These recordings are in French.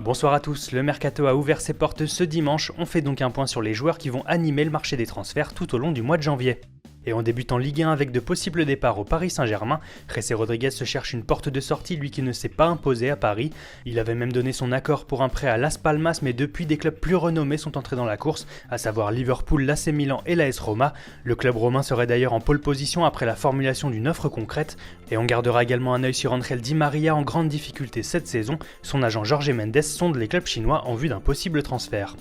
Bonsoir à tous, le Mercato a ouvert ses portes ce dimanche, on fait donc un point sur les joueurs qui vont animer le marché des transferts tout au long du mois de janvier. Et on débute en Ligue 1 avec de possibles départs au Paris Saint-Germain. José Rodriguez se cherche une porte de sortie, lui qui ne s'est pas imposé à Paris. Il avait même donné son accord pour un prêt à Las Palmas, mais depuis des clubs plus renommés sont entrés dans la course, à savoir Liverpool, l'AC Milan et l'AS Roma. Le club romain serait d'ailleurs en pole position après la formulation d'une offre concrète. Et on gardera également un œil sur Angel Di Maria en grande difficulté cette saison. Son agent Jorge Mendes sonde les clubs chinois en vue d'un possible transfert.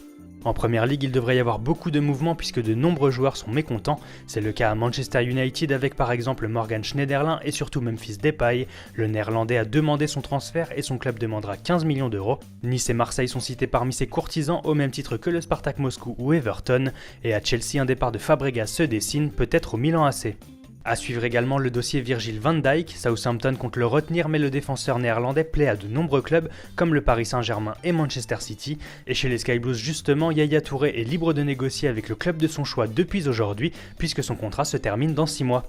En première ligue, il devrait y avoir beaucoup de mouvements puisque de nombreux joueurs sont mécontents. C'est le cas à Manchester United avec par exemple Morgan Schneiderlin et surtout Memphis Depay. Le néerlandais a demandé son transfert et son club demandera 15 millions d'euros. Nice et Marseille sont cités parmi ses courtisans au même titre que le Spartak Moscou ou Everton. Et à Chelsea, un départ de Fabregas se dessine, peut-être au Milan AC. À suivre également le dossier Virgil van Dijk. Southampton compte le retenir, mais le défenseur néerlandais plaît à de nombreux clubs comme le Paris Saint-Germain et Manchester City. Et chez les Sky Blues justement, Yaya Touré est libre de négocier avec le club de son choix depuis aujourd'hui, puisque son contrat se termine dans 6 mois.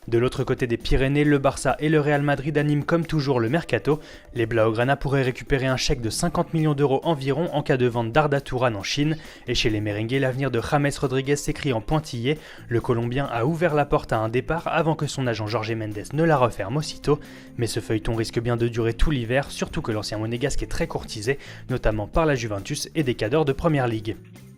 De l'autre côté des Pyrénées, le Barça et le Real Madrid animent comme toujours le Mercato. Les Blaugrana pourraient récupérer un chèque de 50 millions d'euros environ en cas de vente d'Arda Turan en Chine. Et chez les Merengues, l'avenir de James Rodriguez s'écrit en pointillé. Le Colombien a ouvert la porte à un départ avant que son agent Jorge Mendes ne la referme aussitôt. Mais ce feuilleton risque bien de durer tout l'hiver, surtout que l'ancien monégasque est très courtisé, notamment par la Juventus et des cadors de Première Ligue.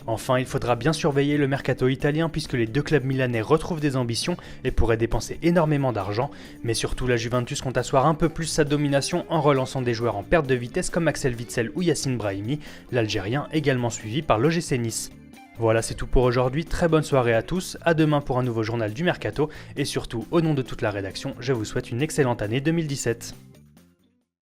Enfin, il faudra bien surveiller le mercato italien puisque les deux clubs milanais retrouvent des ambitions et pourraient dépenser énormément d'argent, mais surtout la Juventus compte asseoir un peu plus sa domination en relançant des joueurs en perte de vitesse comme Axel Witsel ou Yacine Brahimi, l'Algérien également suivi par l'OGC Nice. Voilà, c'est tout pour aujourd'hui, très bonne soirée à tous, à demain pour un nouveau journal du Mercato, et surtout, au nom de toute la rédaction, je vous souhaite une excellente année 2017.